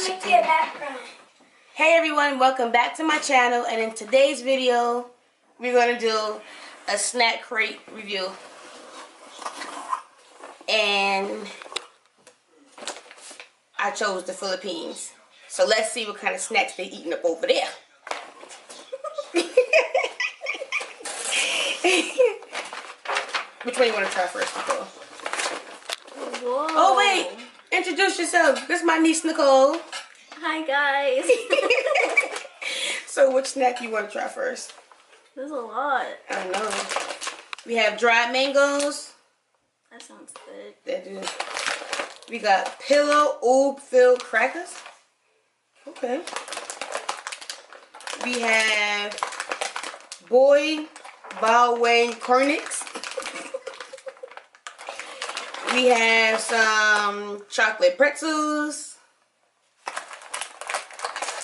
make the background. Hey everyone, welcome back to my channel, and in today's video we're going to do a snack crate review. And I chose the Philippines. So let's see what kind of snacks they're eating up over there. Which one you want to try first, Nicole? Whoa. Oh wait, introduce yourself. This is my niece Nicole. Hi guys. So which snack you want to try first? There's a lot. I know. We have dried mangoes. That sounds good. That do. We got pillow oob filled crackers. Okay. We have boy bao wang cornix. We have some chocolate pretzels.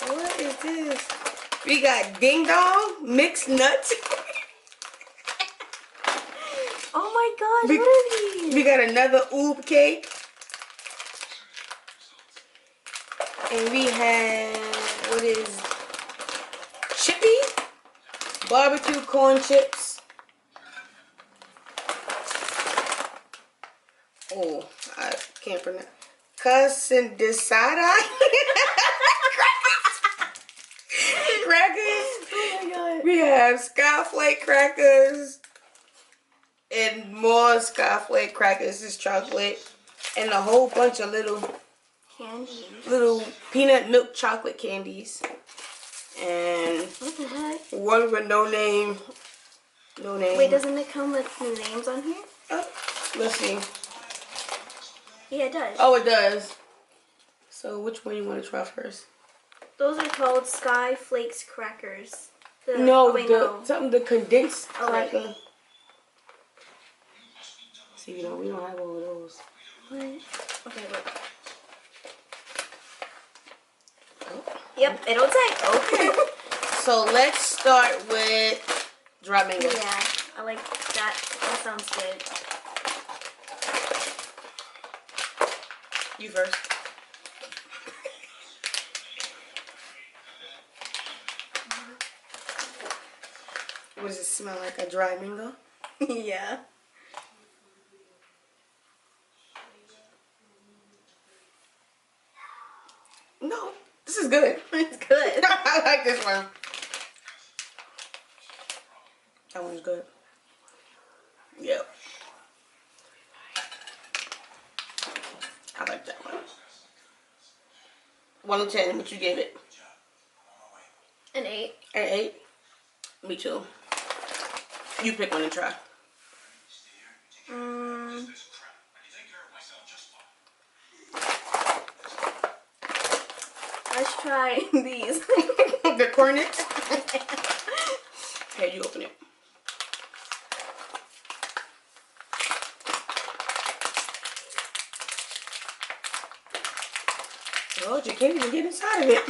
What is this? We got ding dong mixed nuts. Oh my gosh, what are these? We got another oob cake. And we have, what is, chippy barbecue corn chips. Oh, I can't pronounce. Casindesada. Crackers. Oh my god. We have Skyflake crackers. And more Skyflake crackers. This is chocolate. And a whole bunch of little peanut milk chocolate candies. And What the heck? one with no name. No name. Wait, doesn't it come with new names on here? Oh, let's see. Yeah, it does. Oh, it does. So which one you want to try first? Those are called Sky Flakes crackers. No, no. something the condensed Oh, wait. cracker. See, we don't have one of those. What? Okay, look. Oh. Yep, it'll say. Okay. So let's start with dry mango. Yeah, I like that. That sounds good. You first. What does it smell like? A dry mango? Yeah. No, this is good. It's good. I like this one. That one's good. Yep. I like that one. 1 to 10, what you gave it? An 8. An 8? Me too. You pick one and try. Let's try these. The cornets? Here, you open it. Oh, you can't even get inside of it.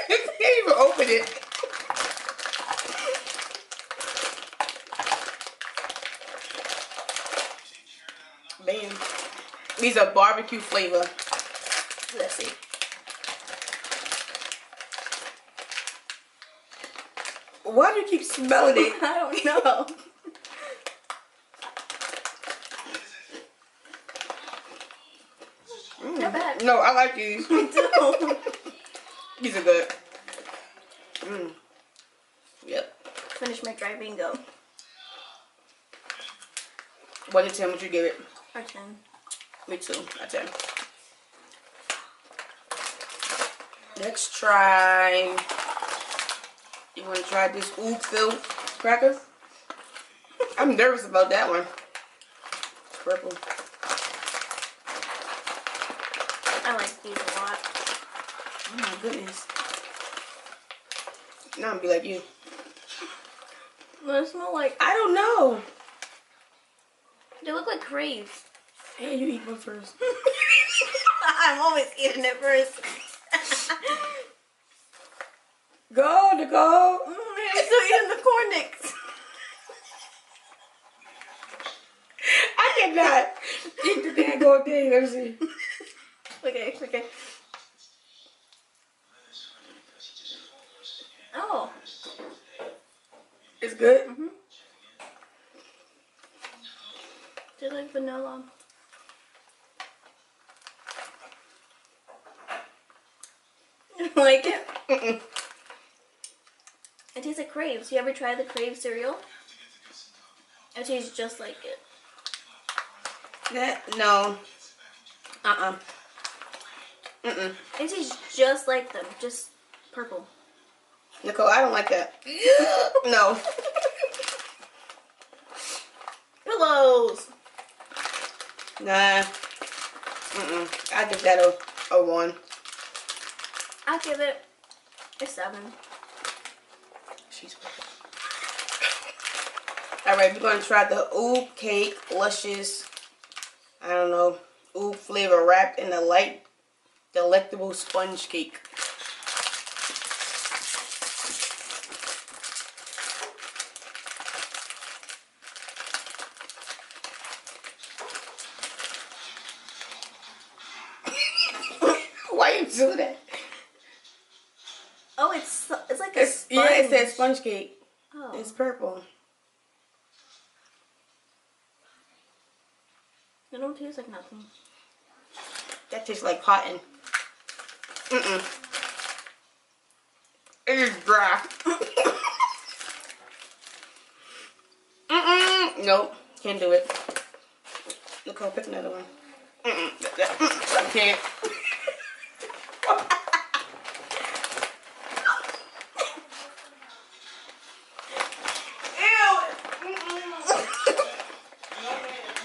You can't even open it. Man, these are barbecue flavor. Let's see. Why do you keep smelling it? I don't know. Not bad. No, I like these. Me too. These are good. Yep. Finish my dry bingo. 1 to 10, what you give it? Or 10. Me too, a 10. Let's try. You want to try this oob filled cracker? I'm nervous about that one. It's purple. I like these a lot. Oh my goodness. Now I'm gonna be like you. What does it smell like? I don't know. They look like crepes. Hey, you eat one first. I'm always eating it first. Go, Nicole. I'm still eating the corn nicks. Okay, let me see. Okay. Oh. It's good? Mm-hmm. Tastes like vanilla. You like it? Mm-mm. It tastes like Craves. You ever try the Crave cereal? It tastes just like it. No. Mm-mm. It tastes just like them, just purple. Nicole, I don't like that. No. Pillows. Nah. Mm-mm. I give that a 1. I'll give it a 7. She's Alright, we're going to try the Oob Cake Luscious, I don't know, Oob flavor wrapped in a light, delectable sponge cake. Why you do that? Oh, it's like a sponge. Yeah, it says sponge cake. Oh. It's purple. It don't taste like nothing. That tastes like cotton. Mm-mm. It is dry. Mm-mm. Nope. Can't do it. Nicole, pick another one. Mm-mm. I can't.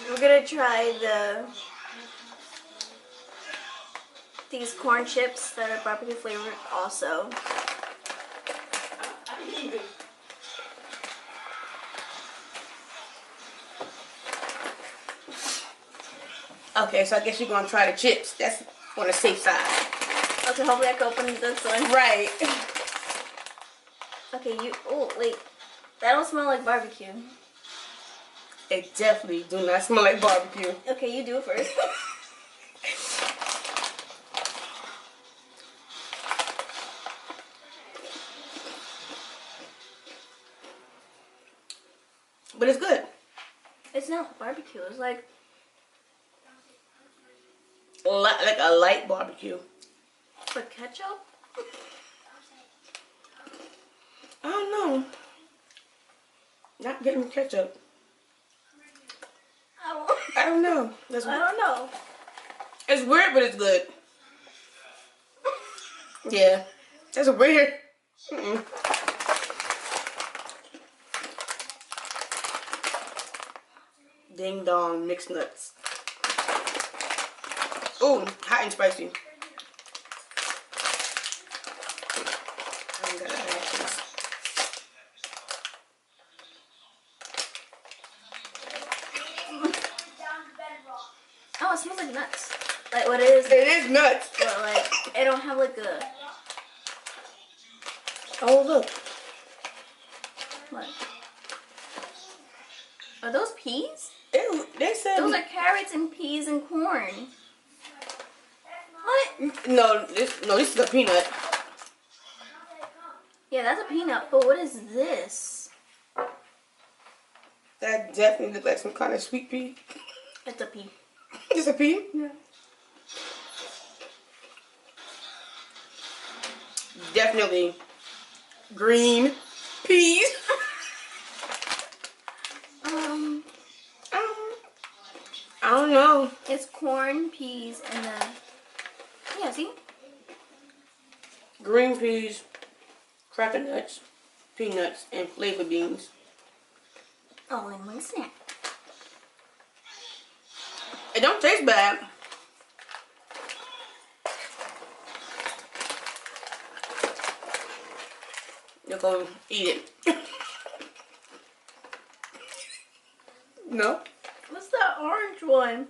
We're gonna try these corn chips that are barbecue flavored also. Okay, so I guess you're gonna try the chips. That's on the safe side. Okay, hopefully I can open this one. Right. Okay, oh wait. That don't smell like barbecue. It definitely do not smell like barbecue. Okay, you do it first. But it's good. It's not barbecue. It's like Like a light barbecue. ketchup. I don't know. Not getting ketchup. I don't know. I don't know. It's weird, but it's good. Yeah. That's weird. Mm-mm. Ding dong mixed nuts. Ooh, hot and spicy. I don't gotta add this. Oh, it smells like nuts. Like what it is? It is nuts. But like it don't have like a. Oh look. What? Are those peas? Ew, they said Those are carrots and peas and corn. What? no. This is a peanut. Yeah, that's a peanut. But what is this? That definitely looks like some kind of sweet pea. It's a pea. Just a pea? Yeah. Definitely green peas. I don't know. It's corn, peas, and then yeah. See? Green peas, cracker nuts, peanuts, and flavor beans. All in one snack. It don't taste bad. You're gonna eat it. No, What's that orange one?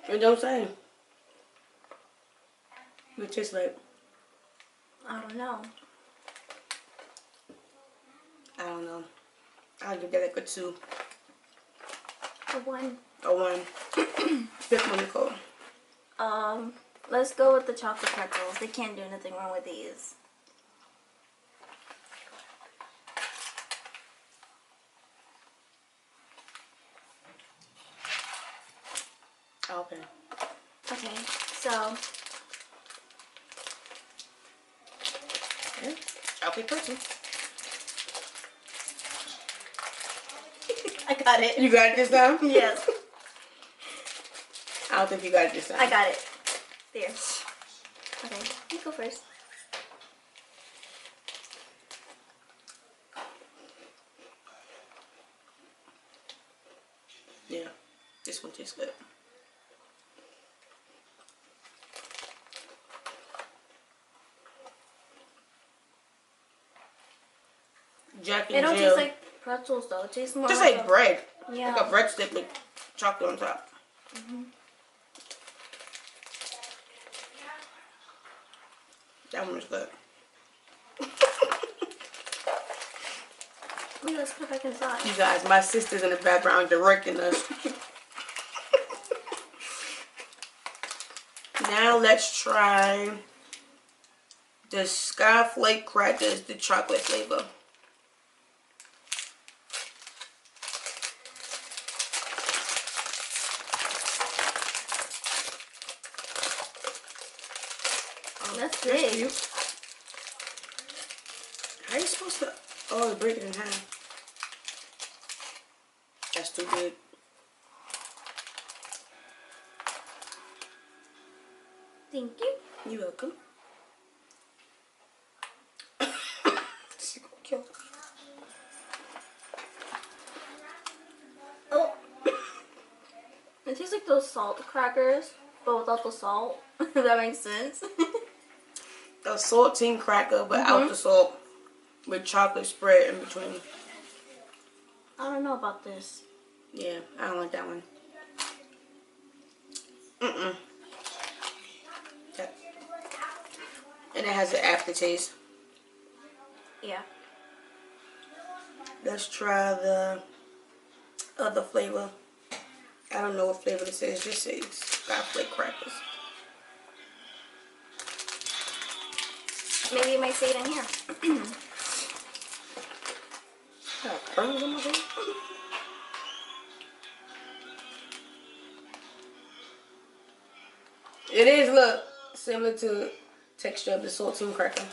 it don't say. It tastes like, I don't know. I don't know. I'll give that like a 2. A 1. or one? Pick one, Nicole. Let's go with the chocolate pretzels. They can't do anything wrong with these. Okay. Okay, so Yeah. I'll pick pretzel. I got it. You got it this time? Yes. I don't think you got it this time. I got it. There. Okay, you go first. Yeah. This one tastes good. Jack They and don't Jill. taste like pretzels though. It tastes more Just like like bread. Yeah. Like a breadstick with chocolate on top. That one was good. Wait, let's put it back inside. You guys, my sister's in the background directing us. Now let's try the Skyflake crackers, the chocolate flavor. That's That's big. cute. How are you supposed to? Oh, break it in half. That's too big. Thank you. You're welcome. This is gonna kill me. Oh. It tastes like those salt crackers, but without the salt. If that makes sense. A saltine cracker without the salt, with chocolate spread in between. I don't know about this. Yeah, I don't like that one. That. And it has an aftertaste. Yeah. Let's try the other flavor. I don't know what flavor this is. Just say Skyflake crackers. Maybe you might say it in here. Got kernels on my face. It is, look, similar to texture of the saltine cracker.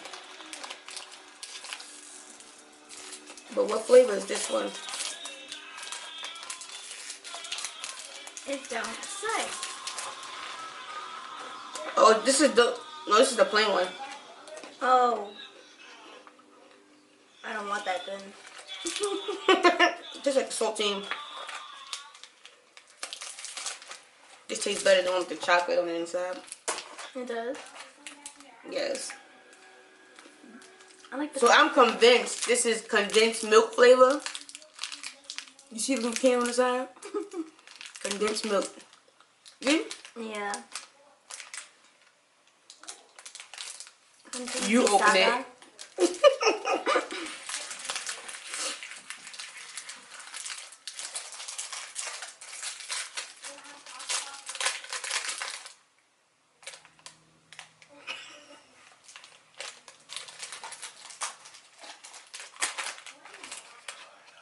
But what flavor is this one? It don't say. Oh, this is the plain one. Oh. I don't want that then. Just like the saltine. This tastes better than with the chocolate on the inside. It does. Yes. I like the So I'm convinced this is condensed milk flavor. You see the little can on the side? Condensed milk. See? Yeah. You open Saga. it.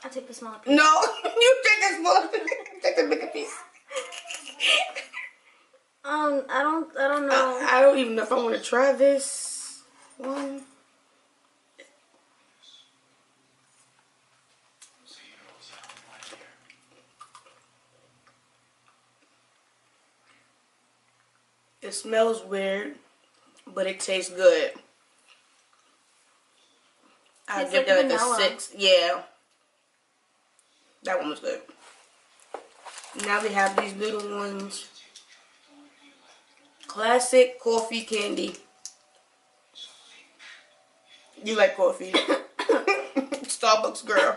I'll take the smaller piece. No, you take this one. Take the bigger piece. I don't know. I don't even know if I want to try this one. It smells weird, but it tastes good. I Tastes give like that like vanilla. a 6. Yeah. That one was good. Now we have these little ones. Classic coffee candy. You like coffee. Starbucks girl.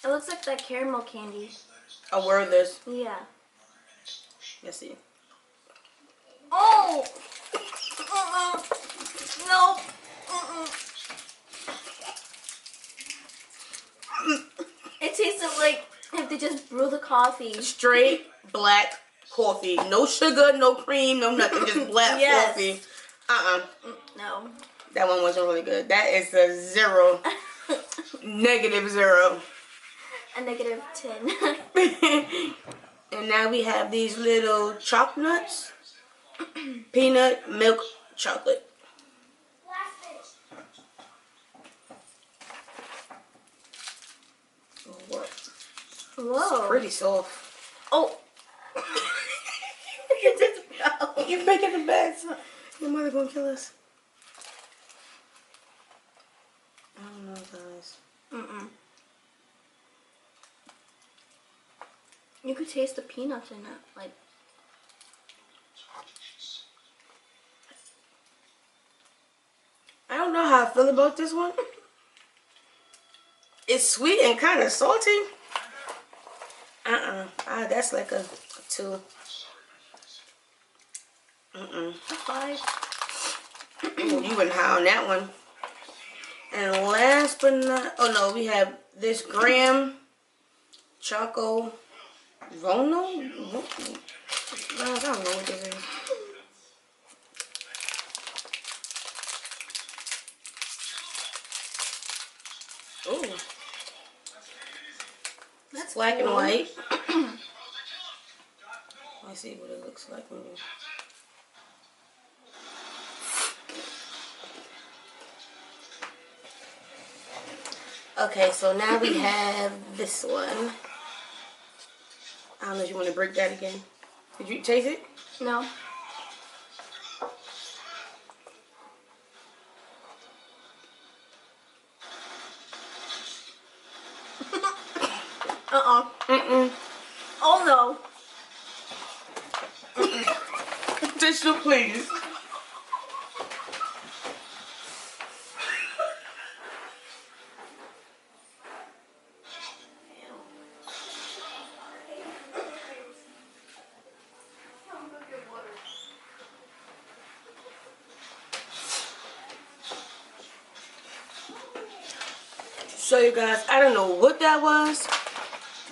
It looks like that caramel candy. I wear this. Yeah. Let's see. Oh! No! It tasted like if they just brew the coffee. Straight black coffee. No sugar, no cream, no nothing. Just black coffee. No. That one wasn't really good. That is a 0. -0. A -10. And now we have these little chalk nuts. Peanut milk chocolate. What? Whoa. It's pretty soft. Oh. It just fell. You're making a mess. Your mother gonna kill us. I don't know, guys. You could taste the peanuts in it, like. I don't know how I feel about this one. It's sweet and kind of salty. That's like a 2. A 5. Ooh, you went high on that one. And last but not, oh no, we have this graham choco Vono. I don't know what this is. Ooh. That's black and white. Let's see what it looks like when you... Okay, so now we have this one. I don't know if you want to break that again. Did you taste it? No. Oh no. Tissue, please. So you guys, I don't know what that was,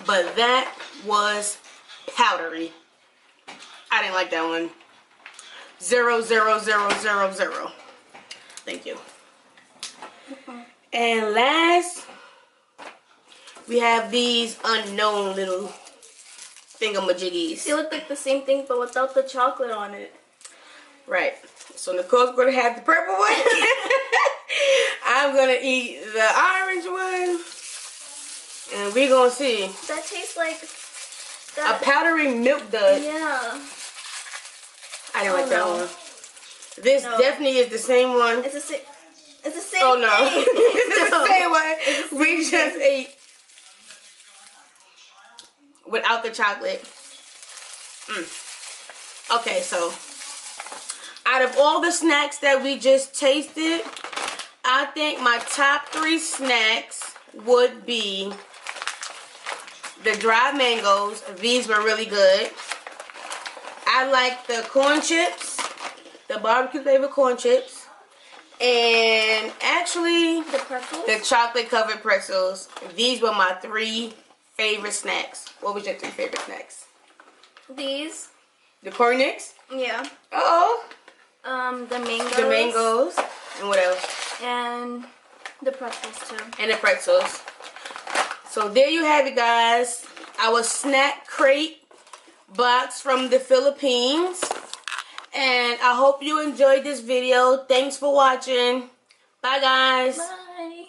but that was powdery. I didn't like that one. 0, 0, 0, 0, 0. Thank you. And last, we have these unknown little thingamajiggies. They look like the same thing, but without the chocolate on it. Right. So Nicole's going to have the purple one. I'm going to eat the orange one. And we're going to see. That tastes like... a powdery milk dud. Yeah. I didn't like that one. This definitely is the same one. It's the same. It's the same. Oh no. Thing. It's the same one. We just ate without the chocolate. Okay, so out of all the snacks that we just tasted, I think my top 3 snacks would be the dried mangoes. These were really good. I like the corn chips, the barbecue flavored corn chips, and actually the pretzels, the chocolate covered pretzels. These were my 3 favorite snacks. What was your 3 favorite snacks? These. The corn nicks? Yeah. Uh-oh. The mangoes. The mangoes. And what else? And the pretzels too. And the pretzels. So there you have it, guys. Our snack crate box from the Philippines. And I hope you enjoyed this video. Thanks for watching. Bye, guys. Bye.